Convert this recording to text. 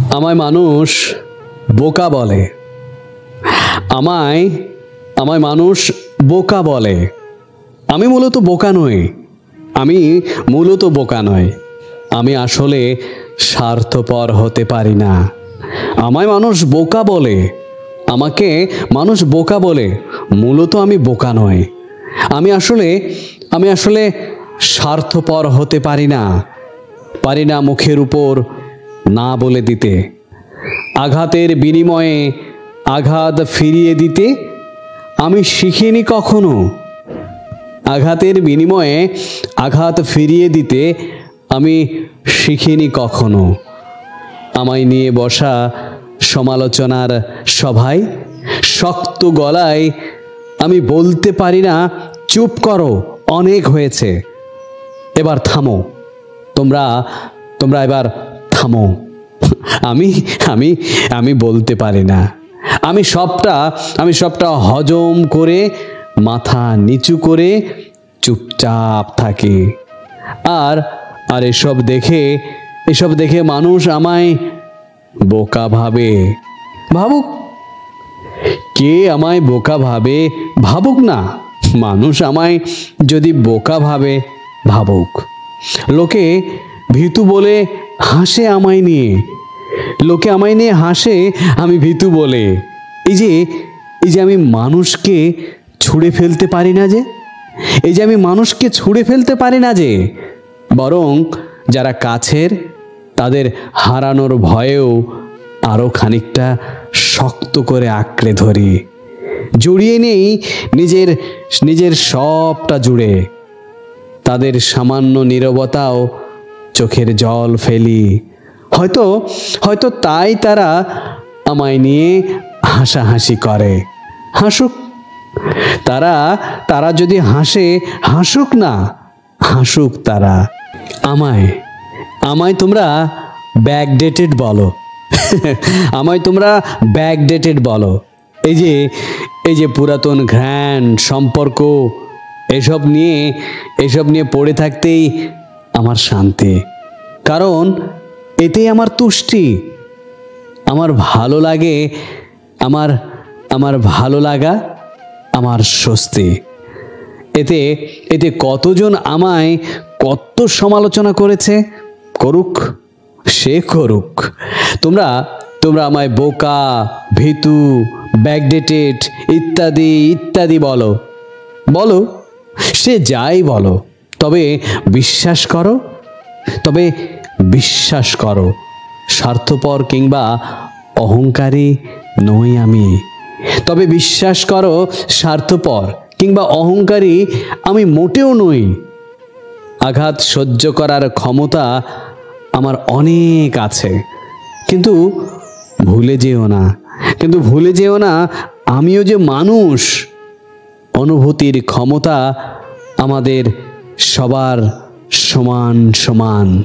আমায় মানুষ বোকা বলে। আমায় আমায় মানুষ বোকা বলে। আমি মূলত বোকা নই। আমি আসলে স্বার্থপর হতে পারি না। আমায় মানুষ বোকা বলে। আমাকে মানুষ বোকা বলে। মূলত আমি বোকা নই। আমি আসলে স্বার্থপর হতে পারি না মুখের উপর না বলে দিতে। আঘাতের বিনিময়ে আঘাত ফিরিয়ে দিতে আমি শিখিনি কখনো। আঘাতের বিনিময়ে আঘাত ফিরিয়ে দিতে আমি শিখিনি কখনো। আমায় নিয়ে বসা সমালোচনার সভায় শক্ত গলায় আমি বলতে পারি না, চুপ করো, অনেক হয়েছে, এবার থামো, তোমরা এবার থামো। আমি বলতে পারি না। আমি সবটা হজম করে মাথা নিচু করে চুপচাপ থাকি। আর এসব দেখে মানুষ আমায় বোকা ভাবে। ভাবুক, কে আমায় বোকা ভাবে ভাবুক না। মানুষ আমায় যদি বোকা ভাবে ভাবুক। লোকে ভীতু বলে হাসে আমায় নিয়ে। লোকে আমায় নিয়ে হাসে আমি ভীতু বলে। এই যে আমি মানুষকে ছুঁড়ে ফেলতে পারি না যে, বরং যারা কাছের তাদের হারানোর ভয়েও আরো খানিকটা শক্ত করে আঁকড়ে ধরি। জড়িয়ে নেই নিজের সবটা জুড়ে। তাদের সামান্য নীরবতাও চোখের জল ফেলি। হয়তো তাই তারা আমায় নিয়ে হাসাহাসি করে। হাসুক। তারা যদি হাসে, হাসুক না, হাসুক তারা। আমায় তোমরা ব্যাকডেটেড বলো। আমায় তোমরা ব্যাকডেটেড বলো। এই যে পুরাতন ঘ্রাণ সম্পর্ক, এসব নিয়ে পড়ে থাকতেই আমার শান্তি। কারণ এতেই আমার তুষ্টি। আমার ভালো লাগে, আমার ভালো লাগা, আমার স্বস্তি। এতে কতজন আমায় কত সমালোচনা করেছে, করুক, সে করুক। তোমরা আমায় বোকা, ভীতু, ব্যাকডেটেড ইত্যাদি বলো, সে যাই বলো। তবে বিশ্বাস করো স্বার্থপর কিংবা অহংকারী নই আমি। তবে বিশ্বাস করো স্বার্থপর কিংবা অহংকারী আমি মোটেও নই। আঘাত সহ্য করার ক্ষমতা আমার অনেক আছে। কিন্তু ভুলে যেও না আমিও যে মানুষ। অনুভূতির ক্ষমতা আমাদের সবার সমান।